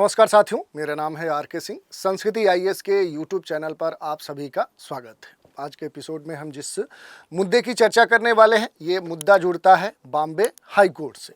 नमस्कार साथियों, मेरा नाम है आर के सिंह। संस्कृति आईएएस के यूट्यूब चैनल पर आप सभी का स्वागत है। आज के एपिसोड में हम जिस मुद्दे की चर्चा करने वाले हैं, ये मुद्दा जुड़ता है बॉम्बे हाई कोर्ट से।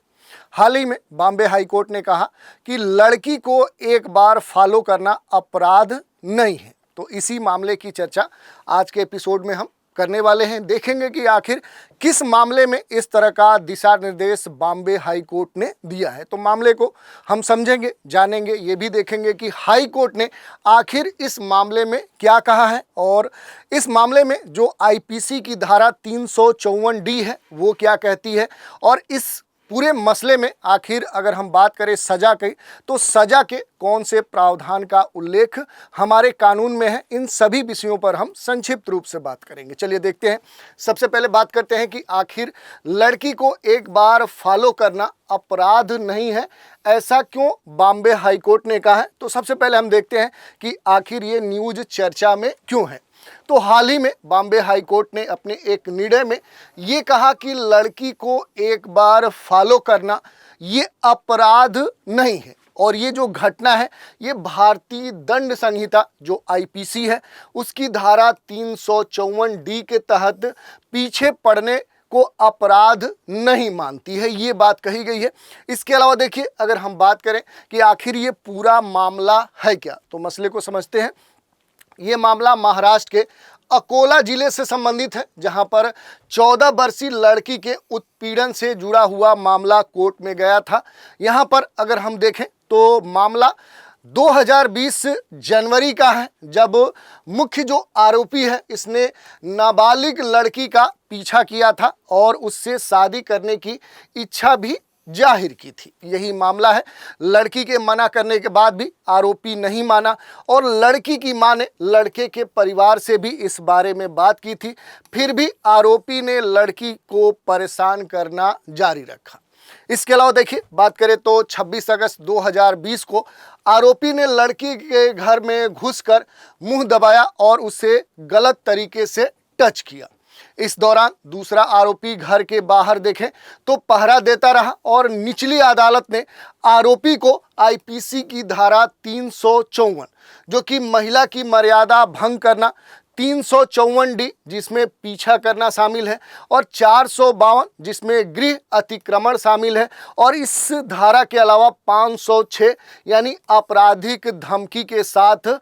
हाल ही में बॉम्बे हाई कोर्ट ने कहा कि लड़की को एक बार फॉलो करना अपराध नहीं है। तो इसी मामले की चर्चा आज के एपिसोड में हम करने वाले हैं। देखेंगे कि आखिर किस मामले में इस तरह का दिशा निर्देश बॉम्बे हाई कोर्ट ने दिया है। तो मामले को हम समझेंगे, जानेंगे, ये भी देखेंगे कि हाई कोर्ट ने आखिर इस मामले में क्या कहा है और इस मामले में जो आईपीसी की धारा 354D है वो क्या कहती है। और इस पूरे मसले में आखिर अगर हम बात करें सजा की, तो सजा के कौन से प्रावधान का उल्लेख हमारे कानून में है, इन सभी विषयों पर हम संक्षिप्त रूप से बात करेंगे। चलिए देखते हैं। सबसे पहले बात करते हैं कि आखिर लड़की को एक बार फॉलो करना अपराध नहीं है, ऐसा क्यों बॉम्बे हाई कोर्ट ने कहा है। तो सबसे पहले हम देखते हैं कि आखिर ये न्यूज़ चर्चा में क्यों है। तो हाल ही में बॉम्बे हाई कोर्ट ने अपने एक निर्णय में ये कहा कि लड़की को एक बार फॉलो करना ये अपराध नहीं है। और ये जो घटना है ये भारतीय दंड संहिता जो आईपीसी है उसकी धारा 354D के तहत पीछे पड़ने को अपराध नहीं मानती है, ये बात कही गई है। इसके अलावा देखिए, अगर हम बात करें कि आखिर ये पूरा मामला है क्या, तो मसले को समझते हैं। ये मामला महाराष्ट्र के अकोला जिले से संबंधित है, जहां पर 14 वर्षीय लड़की के उत्पीड़न से जुड़ा हुआ मामला कोर्ट में गया था। यहां पर अगर हम देखें तो मामला 2020 जनवरी का है, जब मुख्य जो आरोपी है इसने नाबालिग लड़की का पीछा किया था और उससे शादी करने की इच्छा भी जाहिर की थी। यही मामला है। लड़की के मना करने के बाद भी आरोपी नहीं माना और लड़की की मां ने लड़के के परिवार से भी इस बारे में बात की थी, फिर भी आरोपी ने लड़की को परेशान करना जारी रखा। इसके अलावा देखिए, बात करें तो 26 अगस्त 2020 को आरोपी ने लड़की के घर में घुसकर मुंह दबाया और उसे गलत तरीके से टच किया। इस दौरान दूसरा आरोपी घर के बाहर देखें तो पहरा देता रहा और निचली अदालत ने आरोपी को आईपीसी की धारा 354 जो कि महिला की मर्यादा भंग करना, 354D जिसमें पीछा करना शामिल है और 452 जिसमें गृह अतिक्रमण शामिल है और इस धारा के अलावा 506 यानी आपराधिक धमकी के साथ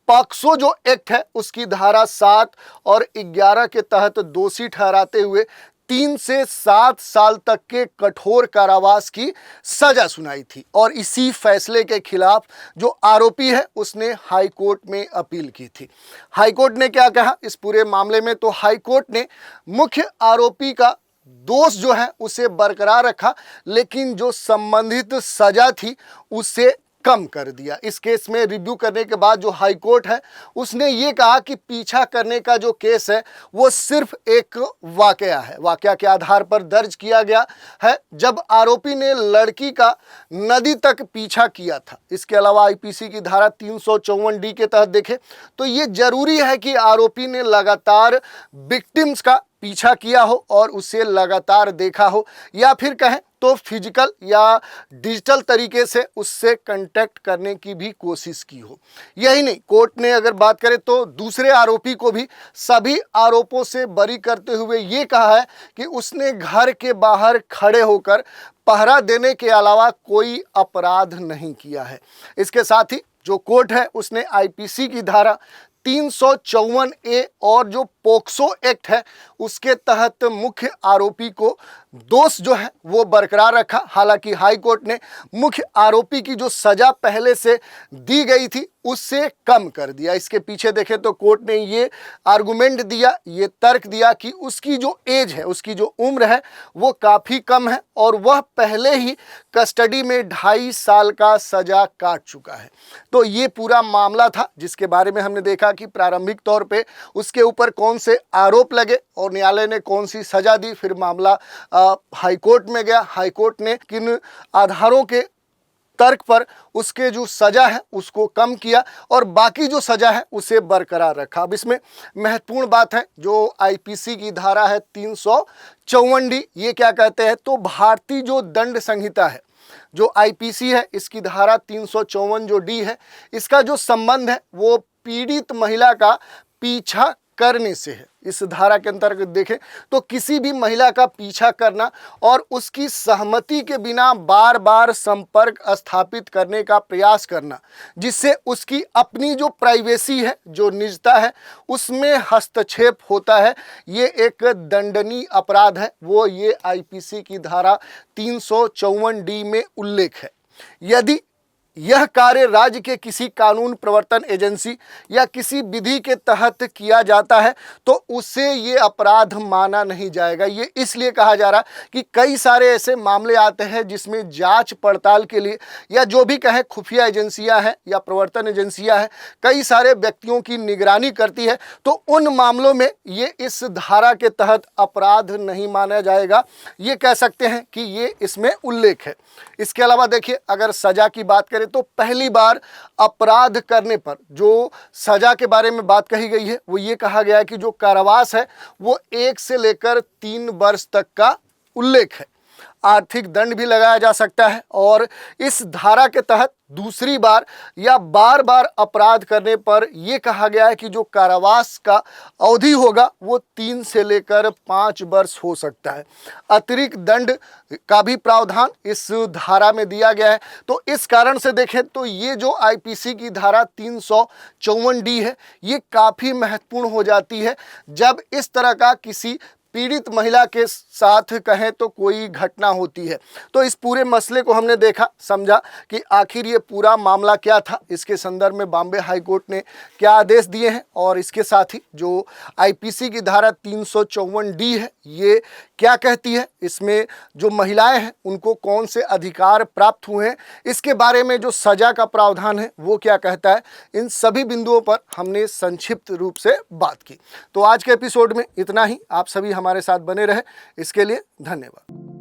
पॉक्सो जो एक्ट है उसकी धारा 7 और 11 के तहत दोषी ठहराते हुए 3 से 7 साल तक के कठोर कारावास की सजा सुनाई थी। और इसी फैसले के खिलाफ जो आरोपी है उसने हाई कोर्ट में अपील की थी। हाई कोर्ट ने क्या कहा इस पूरे मामले में, तो हाई कोर्ट ने मुख्य आरोपी का दोष जो है उसे बरकरार रखा, लेकिन जो संबंधित सजा थी उसे कम कर दिया। इस केस में रिव्यू करने के बाद जो हाई कोर्ट है उसने ये कहा कि पीछा करने का जो केस है वो सिर्फ एक वाकया है, वाकया के आधार पर दर्ज किया गया है जब आरोपी ने लड़की का नदी तक पीछा किया था। इसके अलावा आईपीसी की धारा 354D के तहत देखें तो ये जरूरी है कि आरोपी ने लगातार विक्टिम्स का पीछा किया हो और उसे लगातार देखा हो, या फिर कहें तो फिजिकल या डिजिटल तरीके से उससे कांटेक्ट करने की भी कोशिश की हो। यही नहीं, कोर्ट ने अगर बात करें तो दूसरे आरोपी को भी सभी आरोपों से बरी करते हुए ये कहा है कि उसने घर के बाहर खड़े होकर पहरा देने के अलावा कोई अपराध नहीं किया है। इसके साथ ही जो कोर्ट है उसने आईपीसी की धारा 354A और जो पोक्सो एक्ट है उसके तहत मुख्य आरोपी को दोष जो है वो बरकरार रखा। हालांकि हाई कोर्ट ने मुख्य आरोपी की जो सजा पहले से दी गई थी उससे कम कर दिया। इसके पीछे देखें तो कोर्ट ने ये आर्गुमेंट दिया, ये तर्क दिया कि उसकी जो एज है, उसकी जो उम्र है वो काफ़ी कम है और वह पहले ही कस्टडी में 2.5 साल का सजा काट चुका है। तो ये पूरा मामला था जिसके बारे में हमने देखा कि प्रारंभिक तौर पे उसके ऊपर कौन से आरोप लगे और न्यायालय ने कौन सी सजा दी। फिर मामला हाई कोर्ट में गया, हाई कोर्ट ने किन आधारों के तर्क पर उसके जो सजा है उसको कम किया और बाकी जो सजा है उसे बरकरार रखा। अब इसमें महत्वपूर्ण बात है जो आईपीसी की धारा है 354D, ये क्या कहते हैं, तो भारतीय जो दंड संहिता है जो आईपीसी है इसकी धारा 354 जो डी है, इसका जो संबंध है वो पीड़ित महिला का पीछा करने से है। इस धारा के अंतर्गत देखें तो किसी भी महिला का पीछा करना और उसकी सहमति के बिना बार बार संपर्क स्थापित करने का प्रयास करना, जिससे उसकी अपनी जो प्राइवेसी है, जो निजता है, उसमें हस्तक्षेप होता है, ये एक दंडनीय अपराध है। वो ये आईपीसी की धारा 354 डी में उल्लेख है। यदि यह कार्य राज्य के किसी कानून प्रवर्तन एजेंसी या किसी विधि के तहत किया जाता है तो उसे ये अपराध माना नहीं जाएगा। ये इसलिए कहा जा रहा है कि कई सारे ऐसे मामले आते हैं जिसमें जांच पड़ताल के लिए या जो भी कहें खुफिया एजेंसियां हैं या प्रवर्तन एजेंसियां हैं, कई सारे व्यक्तियों की निगरानी करती है, तो उन मामलों में ये इस धारा के तहत अपराध नहीं माना जाएगा। ये कह सकते हैं कि ये इसमें उल्लेख है। इसके अलावा देखिए, अगर सजा की बात करें तो पहली बार अपराध करने पर जो सजा के बारे में बात कही गई है वो ये कहा गया है कि जो कारावास है वो 1 से लेकर 3 वर्ष तक का उल्लेख है। आर्थिक दंड भी लगाया जा सकता है और इस धारा के तहत दूसरी बार या बार बार अपराध करने पर यह कहा गया है कि जो कारावास का अवधि होगा वो 3 से लेकर 5 वर्ष हो सकता है। अतिरिक्त दंड का भी प्रावधान इस धारा में दिया गया है। तो इस कारण से देखें तो ये जो आईपीसी की धारा 354 डी है ये काफ़ी महत्वपूर्ण हो जाती है जब इस तरह का किसी पीड़ित महिला के साथ कहें तो कोई घटना होती है। तो इस पूरे मसले को हमने देखा, समझा कि आखिर ये पूरा मामला क्या था, इसके संदर्भ में बॉम्बे हाई कोर्ट ने क्या आदेश दिए हैं और इसके साथ ही जो आईपीसी की धारा 354 डी है ये क्या कहती है, इसमें जो महिलाएं हैं उनको कौन से अधिकार प्राप्त हुए हैं, इसके बारे में जो सजा का प्रावधान है वो क्या कहता है, इन सभी बिंदुओं पर हमने संक्षिप्त रूप से बात की। तो आज के एपिसोड में इतना ही। आप सभी हमारे साथ बने रहे, इसके लिए धन्यवाद।